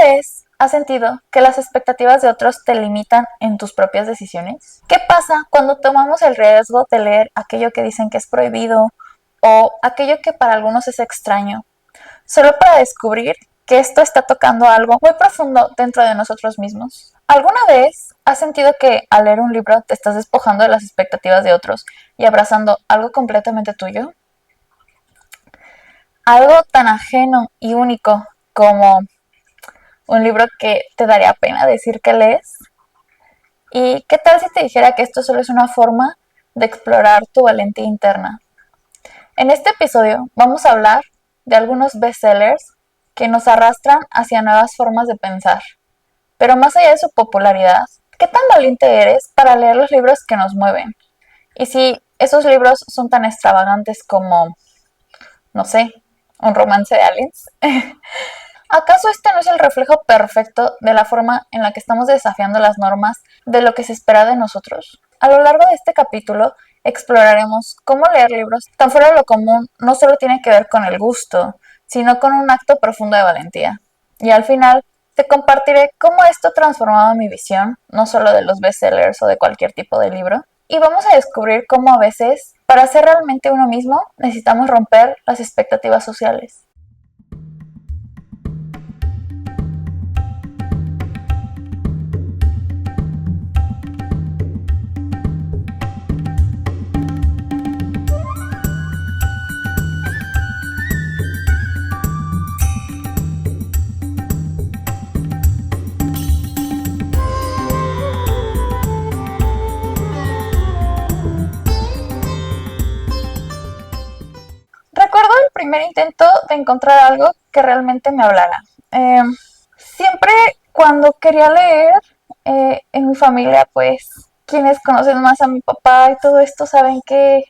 vez has sentido que las expectativas de otros te limitan en tus propias decisiones? ¿Qué pasa cuando tomamos el riesgo de leer aquello que dicen que es prohibido o aquello que para algunos es extraño, solo para descubrir que esto está tocando algo muy profundo dentro de nosotros mismos? ¿Alguna vez has sentido que al leer un libro te estás despojando de las expectativas de otros y abrazando algo completamente tuyo? Algo tan ajeno y único como un libro que te daría pena decir que lees. ¿Y qué tal si te dijera que esto solo es una forma de explorar tu valentía interna? En este episodio vamos a hablar de algunos bestsellers que nos arrastran hacia nuevas formas de pensar. Pero más allá de su popularidad, ¿qué tan valiente eres para leer los libros que nos mueven? Y si esos libros son tan extravagantes como, no sé, un romance de aliens. ¿Acaso este no es el reflejo perfecto de la forma en la que estamos desafiando las normas de lo que se espera de nosotros? A lo largo de este capítulo exploraremos cómo leer libros tan fuera de lo común no solo tiene que ver con el gusto, sino con un acto profundo de valentía. Y al final te compartiré cómo esto ha transformado mi visión, no solo de los bestsellers o de cualquier tipo de libro, y vamos a descubrir cómo a veces, para ser realmente uno mismo, necesitamos romper las expectativas sociales. Recuerdo el primer intento de encontrar algo que realmente me hablara. Eh, Siempre cuando quería leer, en mi familia, pues quienes conocen más a mi papá y todo esto saben que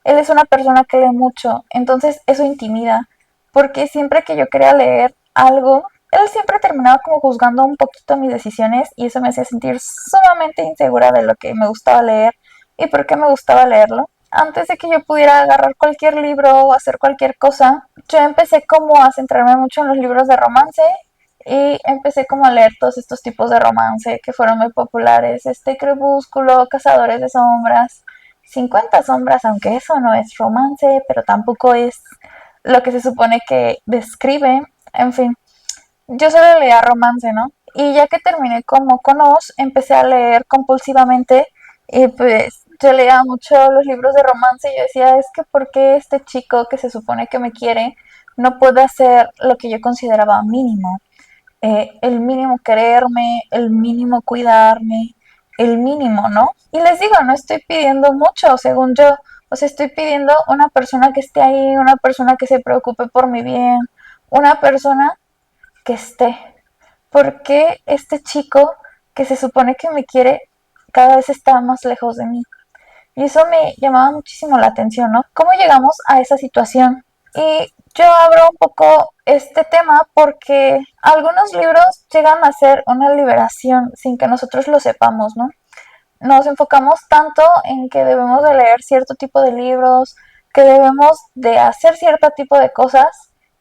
él es una persona que lee mucho, entonces eso intimida, porque siempre que yo quería leer algo, él siempre terminaba como juzgando un poquito mis decisiones y eso me hacía sentir sumamente insegura de lo que me gustaba leer y por qué me gustaba leerlo. Antes de que yo pudiera agarrar cualquier libro o hacer cualquier cosa, yo empecé como a centrarme mucho en los libros de romance y empecé como a leer todos estos tipos de romance que fueron muy populares, Crepúsculo, Cazadores de Sombras, 50 sombras, aunque eso no es romance, pero tampoco es lo que se supone que describe, en fin, yo solo leía romance, ¿no? Y ya que terminé como con Oz, empecé a leer compulsivamente y pues yo leía mucho los libros de romance y yo decía, es que ¿por qué este chico que se supone que me quiere no puede hacer lo que yo consideraba mínimo? El mínimo quererme, el mínimo cuidarme, el mínimo, ¿no? Y les digo, no estoy pidiendo mucho, según yo, o sea, estoy pidiendo una persona que esté ahí, una persona que se preocupe por mi bien, una persona que esté. ¿Por qué este chico que se supone que me quiere cada vez está más lejos de mí? Y eso me llamaba muchísimo la atención, ¿no? ¿Cómo llegamos a esa situación? Y yo abro un poco este tema porque algunos libros llegan a ser una liberación sin que nosotros lo sepamos, ¿no? Nos enfocamos tanto en que debemos de leer cierto tipo de libros, que debemos de hacer cierto tipo de cosas,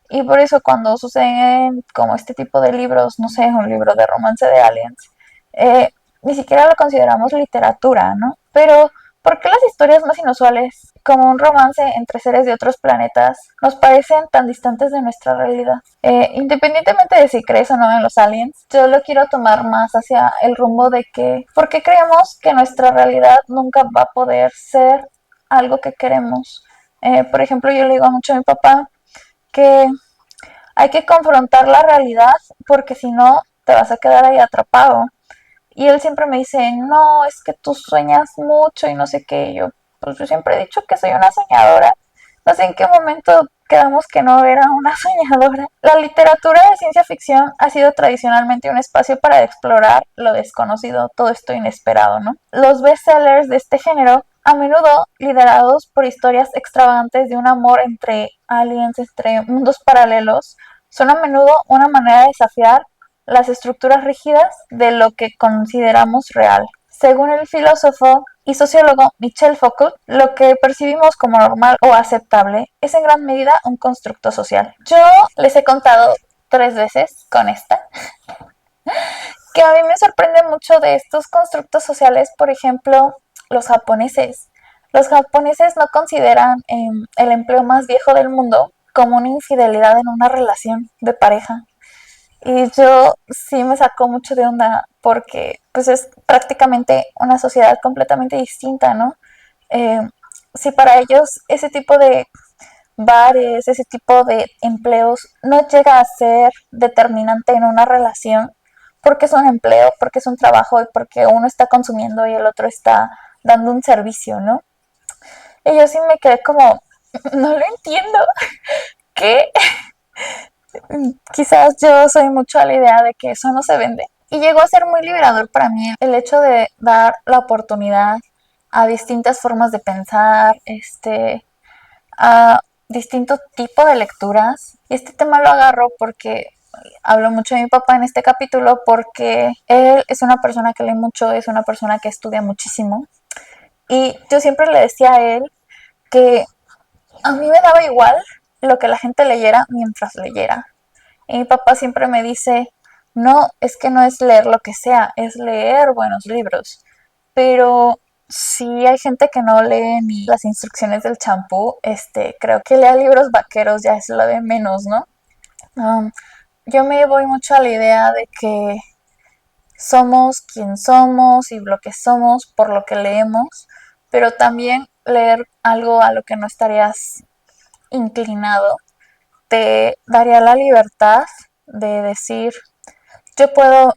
y por eso cuando suceden como este tipo de libros, no sé, un libro de romance de aliens, eh, ni siquiera lo consideramos literatura, ¿no? Pero ¿por qué las historias más inusuales, como un romance entre seres de otros planetas, nos parecen tan distantes de nuestra realidad? Independientemente de si crees o no en los aliens, yo lo quiero tomar más hacia el rumbo de que, ¿por qué creemos que nuestra realidad nunca va a poder ser algo que queremos? Por ejemplo, yo le digo mucho a mi papá que hay que confrontar la realidad porque si no te vas a quedar ahí atrapado. Y él siempre me dice, no, es que tú sueñas mucho y no sé qué. Y yo, pues yo siempre he dicho que soy una soñadora. No sé en qué momento quedamos que no era una soñadora. La literatura de ciencia ficción ha sido tradicionalmente un espacio para explorar lo desconocido, todo esto inesperado, ¿no? Los bestsellers de este género, a menudo liderados por historias extravagantes de un amor entre aliens, entre mundos paralelos, son a menudo una manera de desafiar las estructuras rígidas de lo que consideramos real. Según el filósofo y sociólogo Michel Foucault, lo que percibimos como normal o aceptable es en gran medida un constructo social. Yo les he contado 3 veces con esta, que a mí me sorprende mucho de estos constructos sociales, por ejemplo, los japoneses. Los japoneses no consideran el empleo más viejo del mundo como una infidelidad en una relación de pareja. Y yo sí me sacó mucho de onda porque pues es prácticamente una sociedad completamente distinta, ¿no? Eh, si para ellos ese tipo de bares, ese tipo de empleos no llega a ser determinante en una relación porque es un empleo, porque es un trabajo y porque uno está consumiendo y el otro está dando un servicio, ¿no? Y yo sí me quedé como, no lo entiendo, ¿qué? Quizás yo soy mucho a la idea de que eso no se vende. Y llegó a ser muy liberador para mí el hecho de dar la oportunidad a distintas formas de pensar, a distintos tipos de lecturas. Y este tema lo agarro porque hablo mucho de mi papá en este capítulo porque él es una persona que lee mucho, es una persona que estudia muchísimo. Y yo siempre le decía a él que a mí me daba igual lo que la gente leyera mientras leyera. Y mi papá siempre me dice, no, es que no es leer lo que sea, es leer buenos libros. Pero si hay gente que no lee ni las instrucciones del champú, creo que lea libros vaqueros ya es lo de menos, ¿no? Um, yo me voy mucho a la idea de que somos quien somos y lo que somos por lo que leemos, pero también leer algo a lo que no estarías inclinado te daría la libertad de decir, yo puedo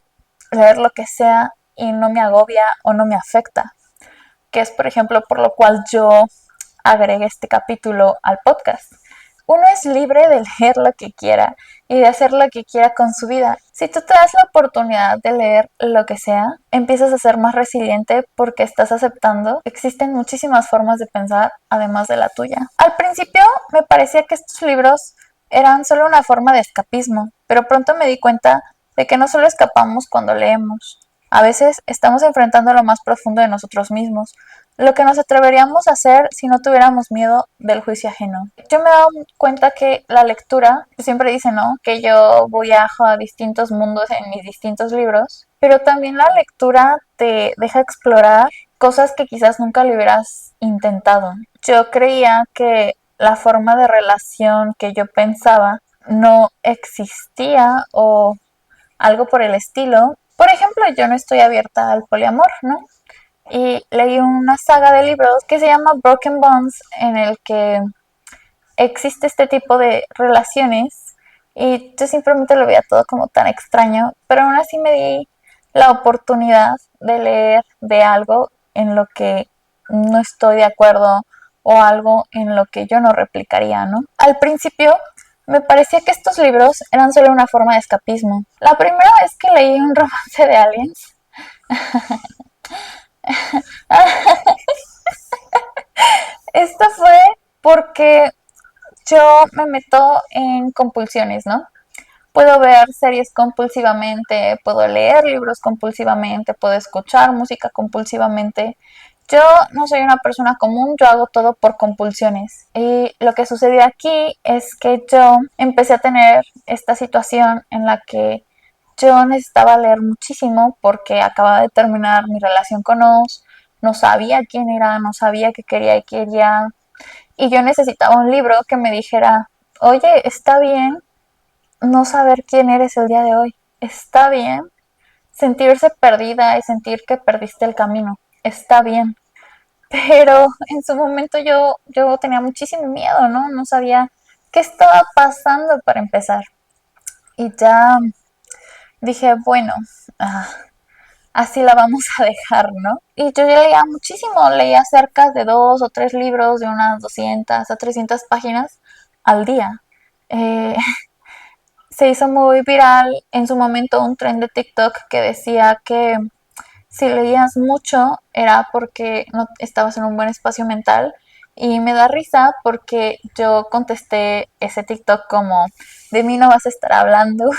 leer lo que sea y no me agobia o no me afecta, que es por ejemplo por lo cual yo agregué este capítulo al podcast. Uno es libre de leer lo que quiera y de hacer lo que quiera con su vida. Si tú te das la oportunidad de leer lo que sea, empiezas a ser más resiliente porque estás aceptando que existen muchísimas formas de pensar además de la tuya. Al principio me parecía que estos libros eran solo una forma de escapismo, pero pronto me di cuenta de que no solo escapamos cuando leemos. A veces estamos enfrentando lo más profundo de nosotros mismos, lo que nos atreveríamos a hacer si no tuviéramos miedo del juicio ajeno. Yo me he dado cuenta que la lectura, siempre dice, ¿no? Que yo viajo a distintos mundos en mis distintos libros, pero también la lectura te deja explorar cosas que quizás nunca le hubieras intentado. Yo creía que la forma de relación que yo pensaba no existía o algo por el estilo. Por ejemplo, yo no estoy abierta al poliamor, ¿no? Y leí una saga de libros que se llama Broken Bonds, en el que existe este tipo de relaciones y yo simplemente lo veía todo como tan extraño, pero aún así me di la oportunidad de leer de algo en lo que no estoy de acuerdo o algo en lo que yo no replicaría, ¿no? Al principio me parecía que estos libros eran solo una forma de escapismo. La primera vez que leí un romance de aliens, esto fue porque yo me meto en compulsiones, ¿no? Puedo ver series compulsivamente, puedo leer libros compulsivamente, puedo escuchar música compulsivamente. Yo no soy una persona común, yo hago todo por compulsiones. Y lo que sucedió aquí es que yo empecé a tener esta situación en la que yo necesitaba leer muchísimo porque acababa de terminar mi relación con Oz, no sabía quién era, no sabía qué quería y quería. Y yo necesitaba un libro que me dijera, oye, está bien no saber quién eres el día de hoy. Está bien sentirse perdida y sentir que perdiste el camino. Está bien. Pero en su momento yo tenía muchísimo miedo, ¿no? No sabía qué estaba pasando para empezar. Y ya dije, bueno, ah, así la vamos a dejar, ¿no? Y yo ya leía muchísimo, leía cerca de 2 o 3 libros de unas 200 a 300 páginas al día. Eh, se hizo muy viral en su momento un tren de TikTok que decía que si leías mucho era porque no estabas en un buen espacio mental y me da risa porque yo contesté ese TikTok como de mí no vas a estar hablando.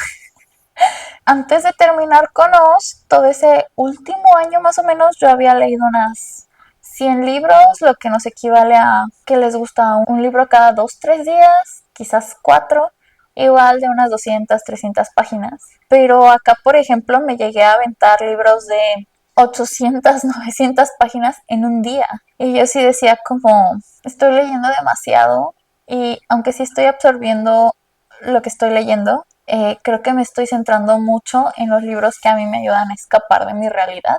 Antes de terminar con Oz, todo ese último año más o menos yo había leído unas 100 libros, lo que nos equivale a que les gusta un libro cada 2, 3 días, quizás 4. igual de unas 200, 300 páginas. Pero acá, por ejemplo, me llegué a aventar libros de 800, 900 páginas en un día. Y yo sí decía como, estoy leyendo demasiado y aunque sí estoy absorbiendo lo que estoy leyendo, creo que me estoy centrando mucho en los libros que a mí me ayudan a escapar de mi realidad.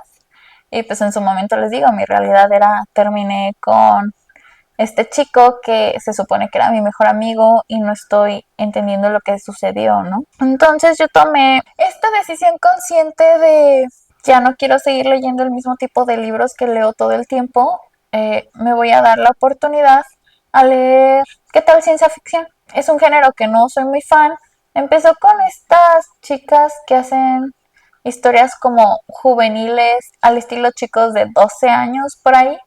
Y pues en su momento les digo, mi realidad era, terminé con este chico que se supone que era mi mejor amigo y no estoy entendiendo lo que sucedió, ¿no? Entonces yo tomé esta decisión consciente de ya no quiero seguir leyendo el mismo tipo de libros que leo todo el tiempo, me voy a dar la oportunidad a leer, ¿qué tal ciencia ficción? Es un género que no soy muy fan. Empezó con estas chicas que hacen historias como juveniles al estilo chicos de 12 años por ahí.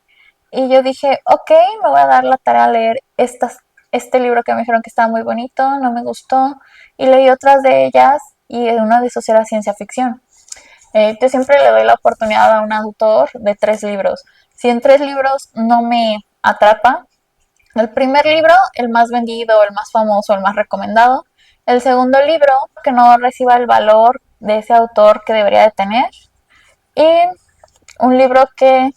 Y yo dije, ok, me voy a dar la tarea a leer este libro que me dijeron que estaba muy bonito, no me gustó. Y leí otras de ellas y una de esos era ciencia ficción. Yo siempre le doy la oportunidad a un autor de 3 libros. Si en 3 libros no me atrapa, el primer libro, el más vendido, el más famoso, el más recomendado. El segundo libro, que no reciba el valor de ese autor que debería de tener. Y un libro que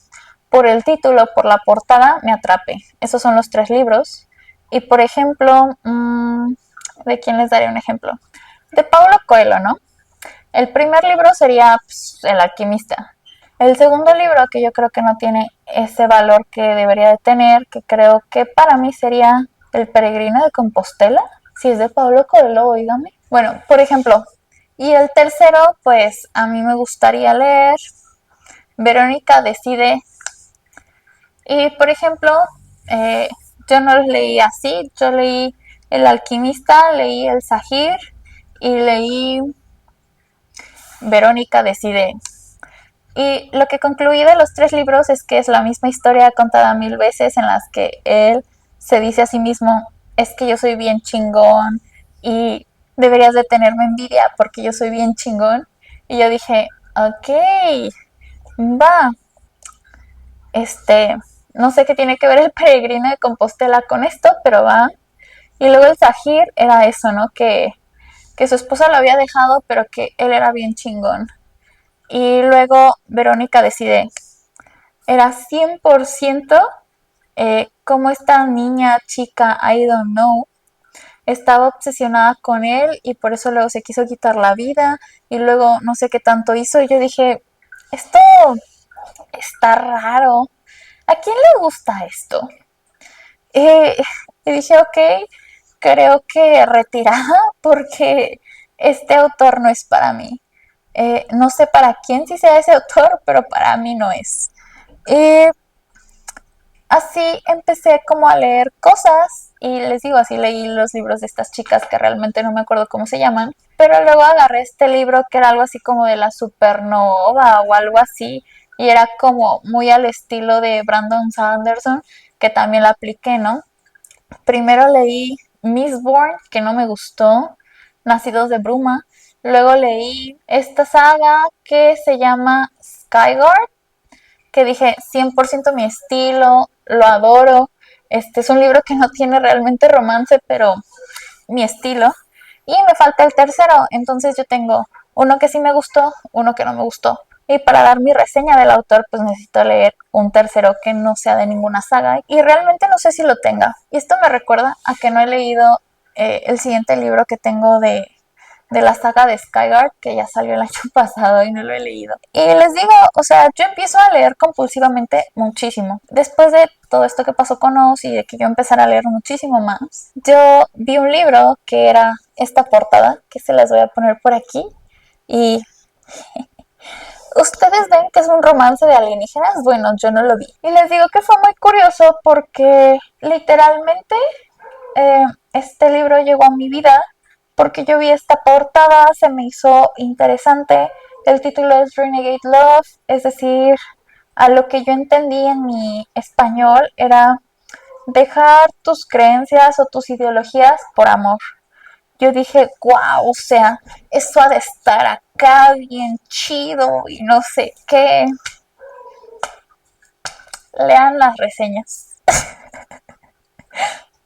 por el título, por la portada, me atrape. Esos son los 3 libros. Y por ejemplo, ¿de quién les daré un ejemplo? De Paulo Coelho, ¿no? El primer libro sería pues, El alquimista. El segundo libro, que yo creo que no tiene ese valor que debería de tener, que creo que para mí sería El peregrino de Compostela, si es de Paulo Coelho, oígame. Bueno, por ejemplo, y el tercero, pues a mí me gustaría leer Verónica decide. Y por ejemplo, eh, yo no los leí así, yo leí El alquimista, leí El Sahir y leí Verónica decide. Y lo que concluí de los 3 libros es que es la misma historia contada 1000 veces en las que él se dice a sí mismo, es que yo soy bien chingón y deberías de tenerme envidia porque yo soy bien chingón. Y yo dije, ok, va, no sé qué tiene que ver el peregrino de Compostela con esto, pero va. Y luego el Sahir era eso, ¿no? Que su esposa lo había dejado, pero que él era bien chingón. Y luego Verónica decide, era 100% como esta niña, chica, I don't know, estaba obsesionada con él y por eso luego se quiso quitar la vida y luego no sé qué tanto hizo y yo dije, esto está raro, ¿a quién le gusta esto? Eh, y dije, ok, creo que retirada porque este autor no es para mí. No sé para quién sí sea ese autor, pero para mí no es. Y así empecé como a leer cosas y les digo, así leí los libros de estas chicas que realmente no me acuerdo cómo se llaman, pero luego agarré este libro que era algo así como de la supernova o algo así y era como muy al estilo de Brandon Sanderson, que también la apliqué, ¿no? Primero leí Mistborn, que no me gustó, Nacidos de Bruma. Luego leí esta saga que se llama Skyward, que dije 100% mi estilo, lo adoro. Este es un libro que no tiene realmente romance, pero mi estilo. Y me falta el tercero, entonces yo tengo uno que sí me gustó, uno que no me gustó. Y para dar mi reseña del autor, pues necesito leer un tercero que no sea de ninguna saga. Y realmente no sé si lo tenga. Y esto me recuerda a que no he leído el siguiente libro que tengo de la saga de Skyward, que ya salió el año pasado y no lo he leído. Y les digo, o sea, yo empiezo a leer compulsivamente muchísimo. Después de todo esto que pasó con Oz y de que yo empezara a leer muchísimo más, yo vi un libro que era esta portada, que se las voy a poner por aquí. Y ustedes ven que es un romance de alienígenas. Bueno, yo no lo vi. Y les digo que fue muy curioso porque literalmente este libro llegó a mi vida porque yo vi esta portada, se me hizo interesante. El título es Renegade Love, es decir, a lo que yo entendí en mi español era dejar tus creencias o tus ideologías por amor. Yo dije, wow, o sea, eso ha de estar acá bien chido y no sé qué. Lean las reseñas.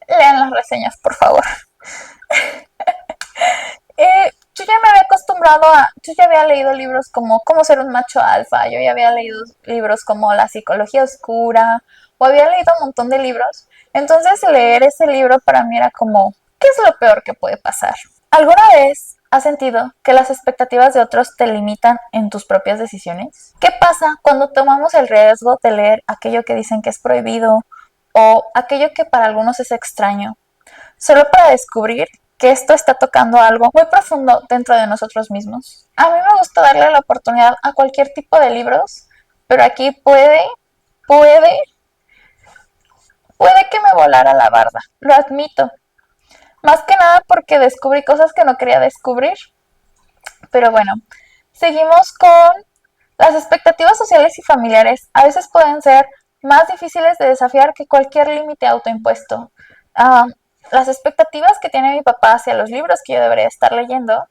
Lean las reseñas, por favor. Yo ya me había acostumbrado yo ya había leído libros como Cómo ser un macho alfa, yo ya había leído libros como La psicología oscura, o había leído un montón de libros. Entonces leer ese libro para mí era como, ¿qué es lo peor que puede pasar? ¿Alguna vez has sentido que las expectativas de otros te limitan en tus propias decisiones? ¿Qué pasa cuando tomamos el riesgo de leer aquello que dicen que es prohibido o aquello que para algunos es extraño, solo para descubrir que esto está tocando algo muy profundo dentro de nosotros mismos? A mí me gusta darle la oportunidad a cualquier tipo de libros, pero aquí puede, puede que me volara la barda, lo admito. Más que nada porque descubrí cosas que no quería descubrir. Pero bueno, seguimos con las expectativas sociales y familiares. A veces pueden ser más difíciles de desafiar que cualquier límite autoimpuesto. Ah, las expectativas que tiene mi papá hacia los libros que yo debería estar leyendo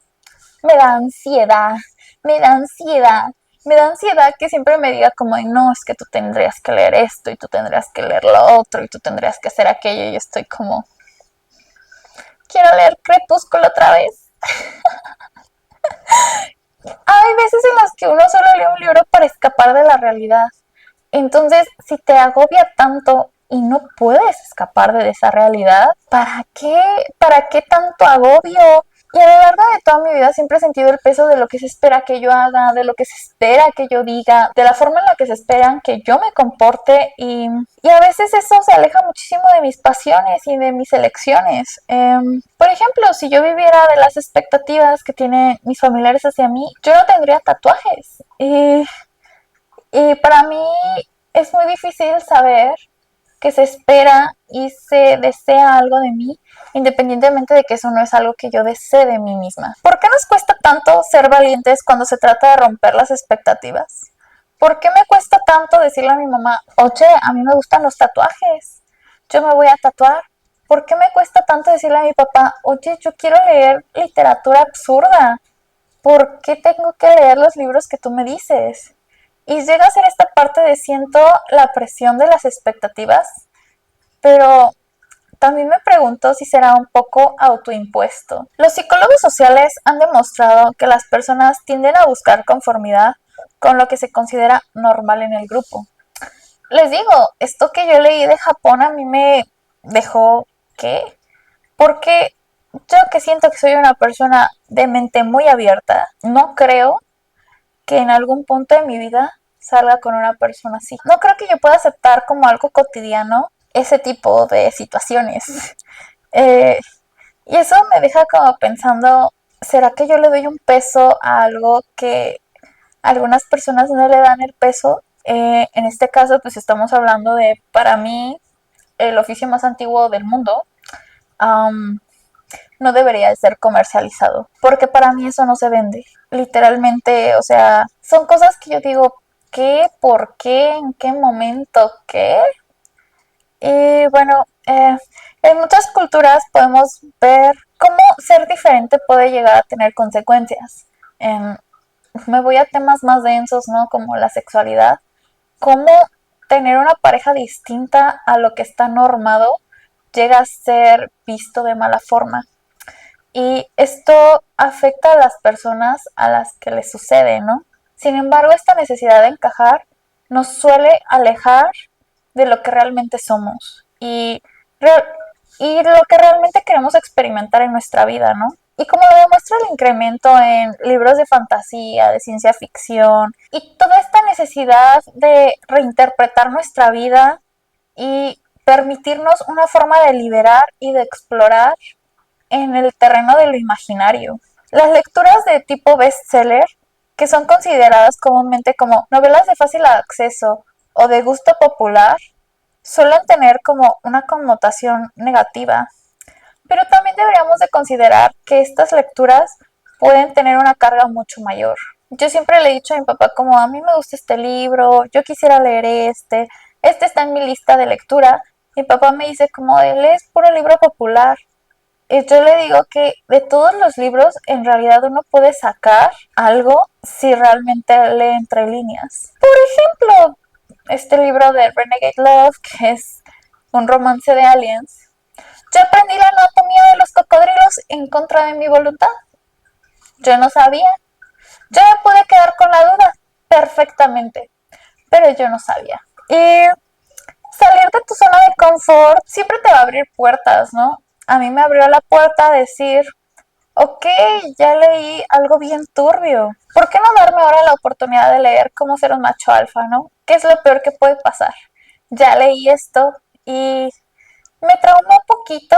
me da ansiedad, me da ansiedad, me da ansiedad que siempre me diga como, no, es que tú tendrías que leer esto y tú tendrías que leer lo otro y tú tendrías que hacer aquello y yo estoy como, quiero leer Crepúsculo otra vez. Hay veces en las que uno solo lee un libro para escapar de la realidad. Entonces, si te agobia tanto y no puedes escapar de esa realidad, ¿para qué? ¿Para qué tanto agobio? Y a lo largo de toda mi vida siempre he sentido el peso de lo que se espera que yo haga, de lo que se espera que yo diga, de la forma en la que se esperan que yo me comporte y a veces eso se aleja muchísimo de mis pasiones y de mis elecciones. Por ejemplo, si yo viviera de las expectativas que tienen mis familiares hacia mí, yo no tendría tatuajes. Y para mí es muy difícil saber que se espera y se desea algo de mí, independientemente de que eso no es algo que yo desee de mí misma. ¿Por qué nos cuesta tanto ser valientes cuando se trata de romper las expectativas? ¿Por qué me cuesta tanto decirle a mi mamá, oye, a mí me gustan los tatuajes, yo me voy a tatuar? ¿Por qué me cuesta tanto decirle a mi papá, oye, yo quiero leer literatura absurda? ¿Por qué tengo que leer los libros que tú me dices? Y llega a ser esta parte de siento la presión de las expectativas, pero también me pregunto si será un poco autoimpuesto. Los psicólogos sociales han demostrado que las personas tienden a buscar conformidad con lo que se considera normal en el grupo. Les digo, esto que yo leí de Japón a mí me dejó, ¿qué? Porque yo que siento que soy una persona de mente muy abierta, no creo que en algún punto de mi vida salga con una persona así. No creo que yo pueda aceptar como algo cotidiano ese tipo de situaciones. Eh, y eso me deja como pensando, ¿será que yo le doy un peso a algo que algunas personas no le dan el peso? En este caso, pues estamos hablando de, para mí, el oficio más antiguo del mundo. Um, no debería de ser comercializado, porque para mí eso no se vende. Literalmente, o sea, son cosas que yo digo, ¿qué? ¿Por qué? ¿En qué momento? ¿Qué? Y bueno, en muchas culturas podemos ver cómo ser diferente puede llegar a tener consecuencias. En, me voy a temas más densos, ¿no? Como la sexualidad. Cómo tener una pareja distinta a lo que está normado llega a ser visto de mala forma. Y esto afecta a las personas a las que les sucede, ¿no? Sin embargo, esta necesidad de encajar nos suele alejar de lo que realmente somos y lo que realmente queremos experimentar en nuestra vida, ¿no? Y como lo demuestra el incremento en libros de fantasía, de ciencia ficción y toda esta necesidad de reinterpretar nuestra vida y permitirnos una forma de liberar y de explorar en el terreno de lo imaginario. Las lecturas de tipo bestseller, que son consideradas comúnmente como novelas de fácil acceso o de gusto popular, suelen tener como una connotación negativa, pero también deberíamos de considerar que estas lecturas pueden tener una carga mucho mayor. Yo siempre le he dicho a mi papá como a mí me gusta este libro, yo quisiera leer este está en mi lista de lectura. Mi papá me dice como lees puro libro popular. Y yo le digo que de todos los libros en realidad uno puede sacar algo si realmente lee entre líneas. Por ejemplo, este libro de Renegade Love, que es un romance de aliens. Yo aprendí la anatomía de los cocodrilos en contra de mi voluntad. Yo no sabía. Yo me pude quedar con la duda perfectamente, pero yo no sabía. Y salir de tu zona de confort siempre te va a abrir puertas, ¿no? A mí me abrió la puerta a decir, ok, ya leí algo bien turbio. ¿Por qué no darme ahora la oportunidad de leer cómo ser un macho alfa, ¿no? ¿Qué es lo peor que puede pasar? Ya leí esto y me traumó un poquito,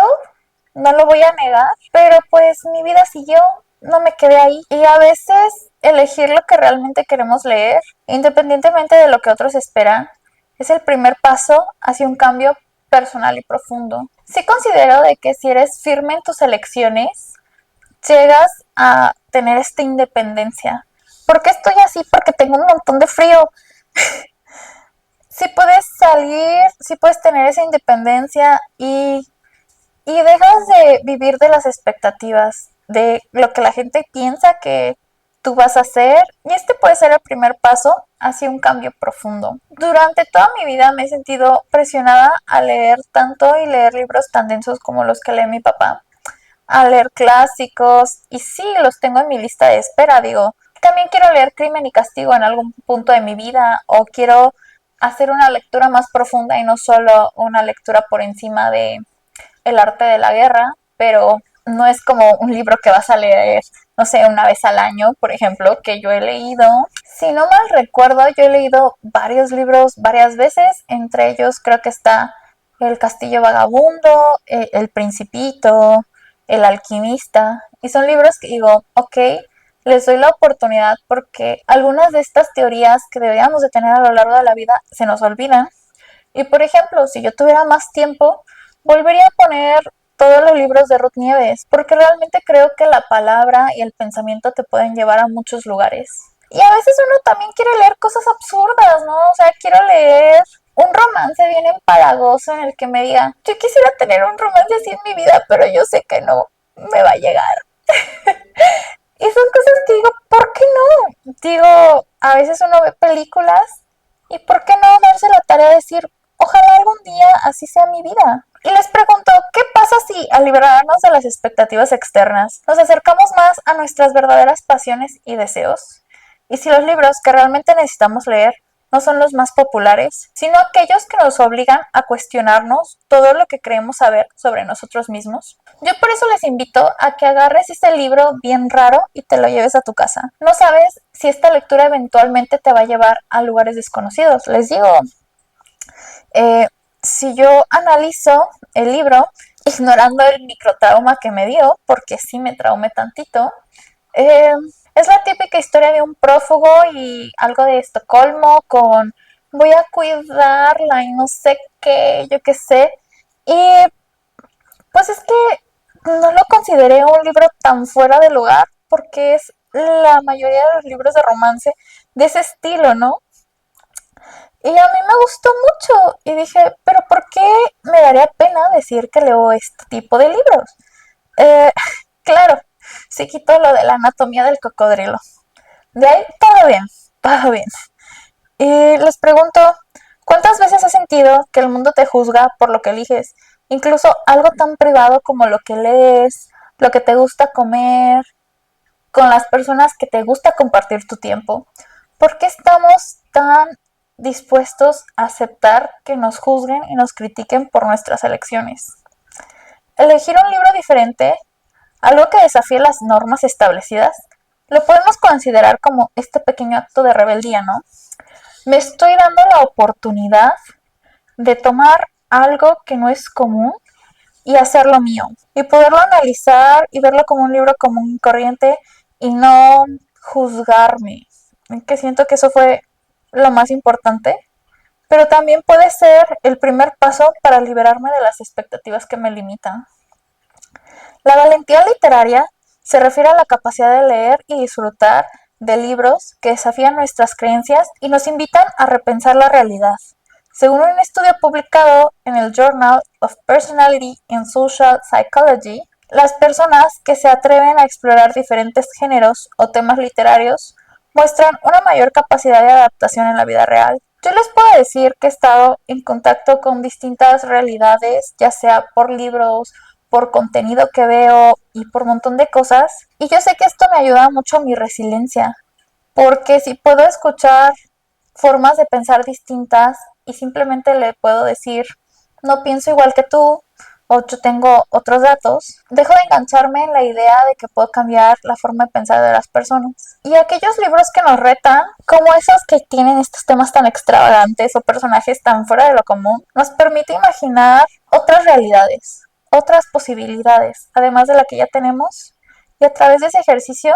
no lo voy a negar, pero pues mi vida siguió, no me quedé ahí. Y a veces elegir lo que realmente queremos leer, independientemente de lo que otros esperan, es el primer paso hacia un cambio personal y profundo. Sí considero de que si eres firme en tus elecciones, llegas a tener esta independencia. ¿Por qué estoy así? Porque tengo un montón de frío. Si puedes salir, si puedes tener esa independencia y dejas de vivir de las expectativas, de lo que la gente piensa que tú vas a hacer. Y este puede ser el primer paso hacia un cambio profundo. Durante toda mi vida me he sentido presionada a leer tanto y leer libros tan densos como los que lee mi papá, a leer clásicos, y sí, los tengo en mi lista de espera, digo, también quiero leer Crimen y Castigo en algún punto de mi vida, o quiero hacer una lectura más profunda y no solo una lectura por encima de El arte de la guerra, pero no es como un libro que vas a leer, no sé, una vez al año, por ejemplo, que yo he leído. Si no mal recuerdo, yo he leído varios libros varias veces, entre ellos creo que está El Castillo Vagabundo, El Principito, El Alquimista, y son libros que digo, ok, les doy la oportunidad porque algunas de estas teorías que deberíamos de tener a lo largo de la vida se nos olvidan. Y por ejemplo, si yo tuviera más tiempo, volvería a poner todos los libros de Ruth Nieves, porque realmente creo que la palabra y el pensamiento te pueden llevar a muchos lugares. Y a veces uno también quiere leer cosas absurdas, ¿no? O sea, quiero leer un romance bien empalagoso en el que me diga, yo quisiera tener un romance así en mi vida, pero yo sé que no me va a llegar. Y son cosas que digo, ¿por qué no? Digo, a veces uno ve películas y ¿por qué no darse la tarea de decir, ojalá algún día así sea mi vida? Y les pregunto, ¿qué pasa si al liberarnos de las expectativas externas nos acercamos más a nuestras verdaderas pasiones y deseos? Y si los libros que realmente necesitamos leer no son los más populares, sino aquellos que nos obligan a cuestionarnos todo lo que creemos saber sobre nosotros mismos. Yo por eso les invito a que agarres este libro bien raro y te lo lleves a tu casa. No sabes si esta lectura eventualmente te va a llevar a lugares desconocidos. Les digo, eh, si yo analizo el libro, ignorando el microtrauma que me dio, porque sí me traumé tantito, eh, es la típica historia de un prófugo y algo de Estocolmo con voy a cuidarla y no sé qué, yo qué sé. Y pues es que no lo consideré un libro tan fuera de lugar porque es la mayoría de los libros de romance de ese estilo, ¿no? Y a mí me gustó mucho y dije, pero ¿por qué me daría pena decir que leo este tipo de libros? Eh, claro, sí quito lo de la anatomía del cocodrilo. De ahí todo bien, todo bien. Y les pregunto, ¿cuántas veces has sentido que el mundo te juzga por lo que eliges? Incluso algo tan privado como lo que lees, lo que te gusta comer, con las personas que te gusta compartir tu tiempo. ¿Por qué estamos tan dispuestos a aceptar que nos juzguen y nos critiquen por nuestras elecciones? Elegir un libro diferente, algo que desafíe las normas establecidas, lo podemos considerar como este pequeño acto de rebeldía, ¿no? Me estoy dando la oportunidad de tomar algo que no es común y hacerlo mío. Y poderlo analizar y verlo como un libro común y corriente y no juzgarme. Que siento que eso fue lo más importante. Pero también puede ser el primer paso para liberarme de las expectativas que me limitan. La valentía literaria se refiere a la capacidad de leer y disfrutar de libros que desafían nuestras creencias y nos invitan a repensar la realidad. Según un estudio publicado en el Journal of Personality and Social Psychology, las personas que se atreven a explorar diferentes géneros o temas literarios muestran una mayor capacidad de adaptación en la vida real. Yo les puedo decir que he estado en contacto con distintas realidades, ya sea por libros por contenido que veo y por un montón de cosas. Y yo sé que esto me ayuda mucho a mi resiliencia, porque si puedo escuchar formas de pensar distintas y simplemente le puedo decir, no pienso igual que tú, o yo tengo otros datos, dejo de engancharme en la idea de que puedo cambiar la forma de pensar de las personas. Y aquellos libros que nos retan, como esos que tienen estos temas tan extravagantes o personajes tan fuera de lo común, nos permite imaginar otras realidades, otras posibilidades, además de la que ya tenemos, y a través de ese ejercicio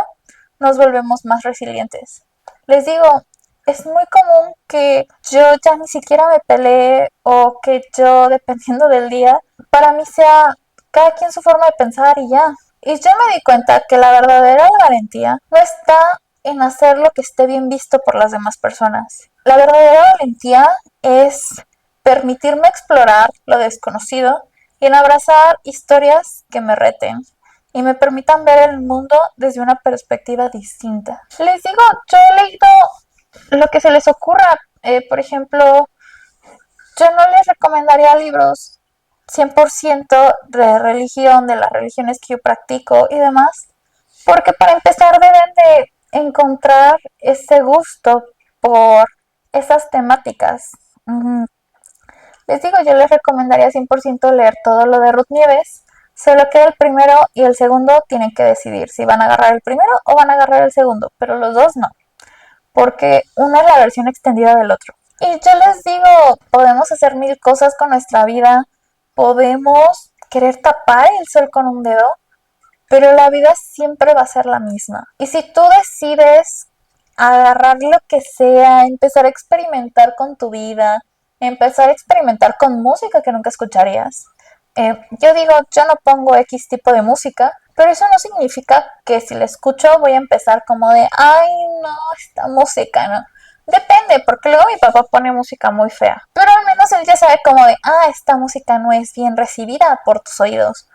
nos volvemos más resilientes. Les digo, es muy común que yo ya ni siquiera me pelee o que yo, dependiendo del día, para mí sea cada quien su forma de pensar y ya. Y yo me di cuenta que la verdadera valentía no está en hacer lo que esté bien visto por las demás personas. La verdadera valentía es permitirme explorar lo desconocido y en abrazar historias que me reten y me permitan ver el mundo desde una perspectiva distinta. Les digo, yo he leído lo que se les ocurra. Por ejemplo, yo no les recomendaría libros 100% de religión, de las religiones que yo practico y demás, porque para empezar deben de encontrar ese gusto por esas temáticas. Les digo, yo les recomendaría 100% leer todo lo de Ruth Nieves, solo que el primero y el segundo tienen que decidir si van a agarrar el primero o van a agarrar el segundo, pero los dos no, porque uno es la versión extendida del otro. Y yo les digo, podemos hacer mil cosas con nuestra vida, podemos querer tapar el sol con un dedo, pero la vida siempre va a ser la misma. Y si tú decides agarrar lo que sea, empezar a experimentar con tu vida, empezar a experimentar con música que nunca escucharías. Yo digo, yo no pongo X tipo de música, pero eso no significa que si la escucho voy a empezar como de, ay, no, esta música, ¿no? Depende, porque luego mi papá pone música muy fea, pero al menos él ya sabe como de, esta música no es bien recibida por tus oídos.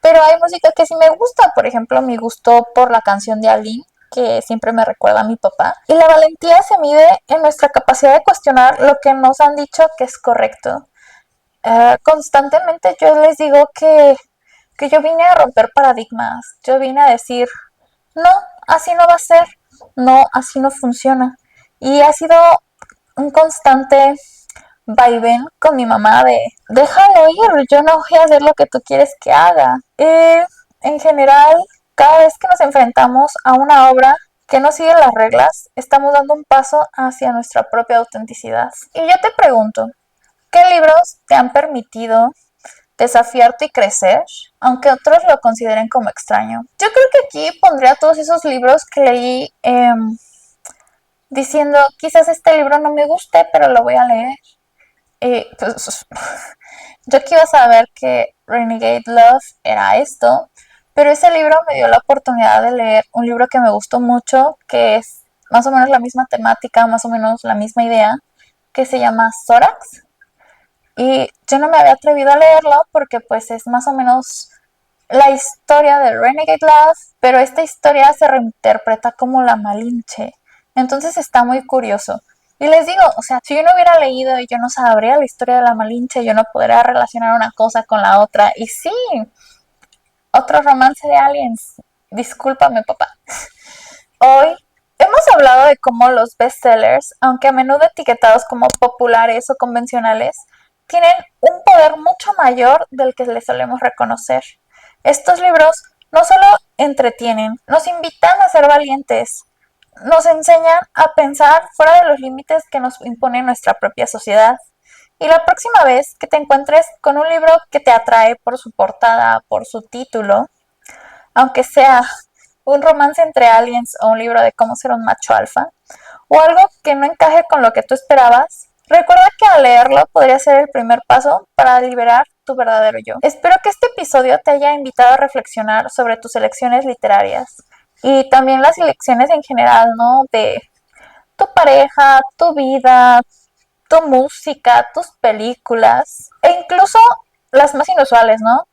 Pero hay música que sí me gusta, por ejemplo, mi gusto por la canción de Aline, que siempre me recuerda a mi papá. Y la valentía se mide en nuestra capacidad de cuestionar lo que nos han dicho que es correcto. Constantemente yo les digo que yo vine a romper paradigmas, yo vine a decir, no, así no va a ser, no, así no funciona. Y ha sido un constante vaivén con mi mamá de déjalo ir, yo no voy a hacer lo que tú quieres que haga. En general, cada vez que nos enfrentamos a una obra que no sigue las reglas, estamos dando un paso hacia nuestra propia autenticidad. Y yo te pregunto, ¿qué libros te han permitido desafiarte y crecer, aunque otros lo consideren como extraño? Yo creo que aquí pondría todos esos libros que leí diciendo, quizás este libro no me guste, pero lo voy a leer. Pues, yo que iba a saber que Renegade Love era esto, pero ese libro me dio la oportunidad de leer un libro que me gustó mucho, que es más o menos la misma temática, más o menos la misma idea, que se llama Zorax. Y yo no me había atrevido a leerlo porque pues es más o menos la historia de Renegade Love, pero esta historia se reinterpreta como la Malinche. Entonces está muy curioso. Y les digo, o sea, si yo no hubiera leído y yo no sabría la historia de la Malinche, yo no podría relacionar una cosa con la otra. Y sí, otro romance de aliens. Discúlpame, papá. Hoy hemos hablado de cómo los bestsellers, aunque a menudo etiquetados como populares o convencionales, tienen un poder mucho mayor del que les solemos reconocer. Estos libros no solo entretienen, nos invitan a ser valientes, nos enseñan a pensar fuera de los límites que nos impone nuestra propia sociedad. Y la próxima vez que te encuentres con un libro que te atrae por su portada, por su título, aunque sea un romance entre aliens o un libro de cómo ser un macho alfa, o algo que no encaje con lo que tú esperabas, recuerda que al leerlo podría ser el primer paso para liberar tu verdadero yo. Espero que este episodio te haya invitado a reflexionar sobre tus elecciones literarias y también las elecciones en general, ¿no? De tu pareja, tu vida, tu música, tus películas e incluso las más inusuales, ¿no?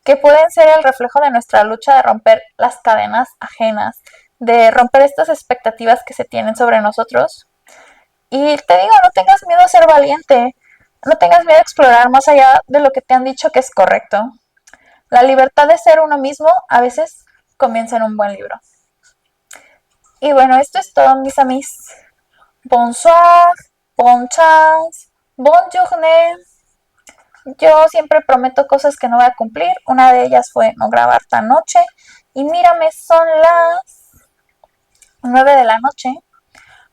Que pueden ser el reflejo de nuestra lucha de romper las cadenas ajenas, de romper estas expectativas que se tienen sobre nosotros. Y te digo, no tengas miedo a ser valiente, no tengas miedo a explorar más allá de lo que te han dicho que es correcto. La libertad de ser uno mismo a veces comienza en un buen libro. Y bueno, esto es todo, mis amis. Bonsoir, bon chance, bonne journée. Yo siempre prometo cosas que no voy a cumplir. Una de ellas fue no grabar tan noche. Y mírame, son las 9 de la noche.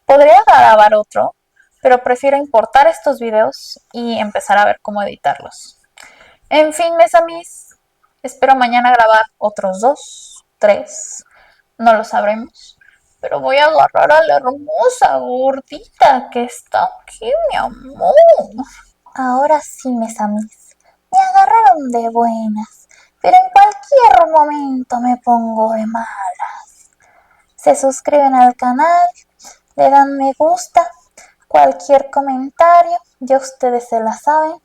Podría grabar otro, pero prefiero importar estos videos y empezar a ver cómo editarlos. En fin, mis amis, espero mañana grabar otros 2, 3, no lo sabremos. Pero voy a agarrar a la hermosa gordita que está aquí, mi amor. Ahora sí, mis amis, me agarraron de buenas, pero en cualquier momento me pongo de malas. Se suscriben al canal, le dan me gusta, cualquier comentario, ya ustedes se la saben.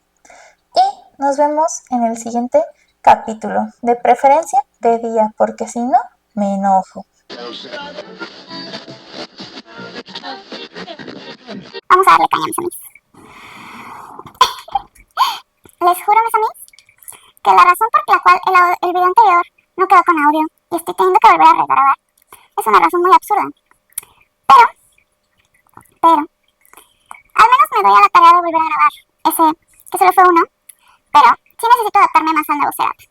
Y nos vemos en el siguiente capítulo, de preferencia de día, porque si no, me enojo. Vamos a darle caña, mis amis. Les juro, mis amis, que la razón por la cual el video anterior no quedó con audio y estoy teniendo que volver a regrabar es una razón muy absurda. Pero, al menos me doy a la tarea de volver a grabar ese, que solo fue uno, pero sí necesito adaptarme más al nuevo setup.